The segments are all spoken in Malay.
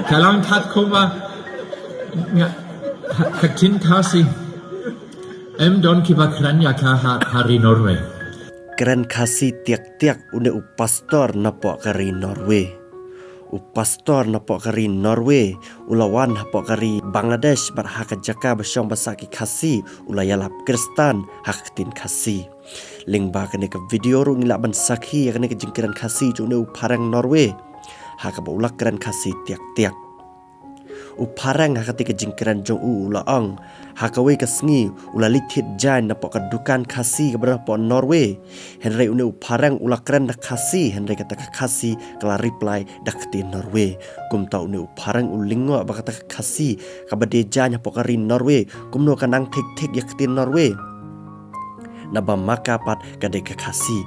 Kalang kat koma katin kasi don kiba kranya ka hari Norway. Keren kasi tiak-tiak une pastor napok kari Norway. Pastor napok kari Norway ulawan hapok kari Bangladesh berhak jaka basyong basaki kasi ulayalap Kristan haktin kasi. Lingba kene ke video ru ngilaban sakhi kene ke jingkiran kasi une parang Norway. Hak ba ulak keren kasi tiak-tiak. Parang hakati ke jingkiran jong ulaang hakawe ke sengi ulalitit jan napok kedukan kasi ke berapa Norway. Henry une parang ulak keren dak kasi Henry kata kasi kala reply dak ti Norway. Kum tau une parang ulingo bakata kasi kabade jan napok kari Norway kumno kanang tik-tik yak ti Norway. Naba makapat kade ke kasi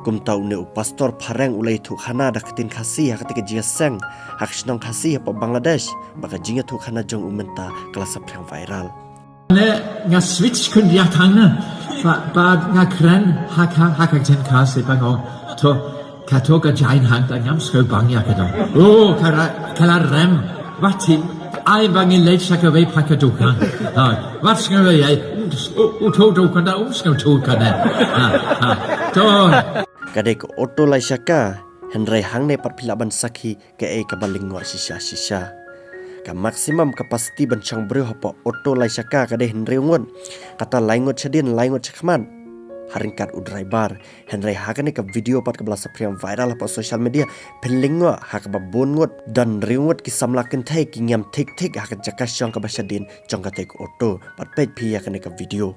kum tau ne pastor parang ulai tu khana daketin kasi hakati ke jiaseng hak snong kasi apa Bangladesh baka jinga tu khana jong umenta kelas yang viral Ne nga switch kun dia tangna ba nga kren hak jen kasi bango to katoka jain hang ta ngam sko bangya kada kala rem wati ai bangin late shaka ve pakaduka wat sko ye uto kada sko tu kada to kadek auto lai shaka henry hang ne pat pilaban sakhi ke kabalingwa sisa ka maksimum capacity bancang bre hopo auto lai shaka kade henry ngon kata laingot chadin laingot chakman haringkat u driver henry hakane ka video pat kabla sapriam viral apa social media pelingwa hak ba bongot dan ringot ki samlaken thai ki ngam tik hak jaka syong ka basadin jong ka tek auto pat page phi yakane ka video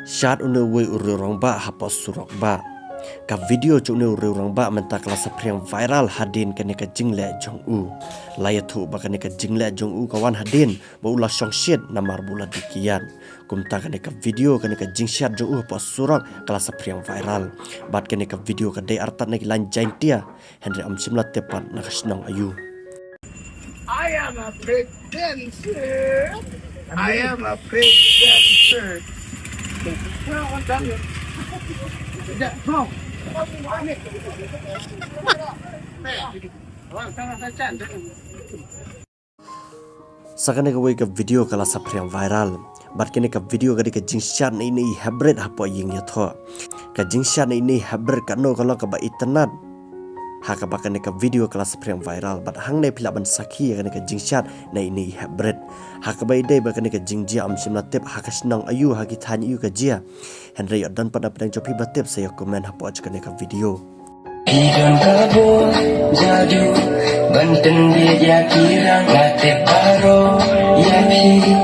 Syat une we urang ba hapa surok ba ka video chune urang ba menta kelas priang viral hadin kene ka jingle jong u layathu ba kene ka jingle jong u kawan hadin ba ulah song shit namar bula dikian kumta kene ka video kene ka jingsyat jong u hapa surok kelas priang viral bat kene ka video ka dei artat nek lan jaintia henry amsimla tepat nakasnong ayu I am a big dancer. I am a big dancer. Sakane ka way ka video kala sapriang viral bat kene ka video ka jingshan ini hybrid hapo ying yatho ka jingshan ini hybrid kano kala ka ba internet haka bakane ka video kala sapriang viral bat hang ne pilaban sakhi kane ka jingshan na ini hybrid haka ba ide bakane ka jingjia amsimla tip haka snang ayu haki thani yu ka jia henry dan pada pedang copi batip saya komen hapo kane ka video Hidung kabur jadu Banten dia kira Kate baro Yakin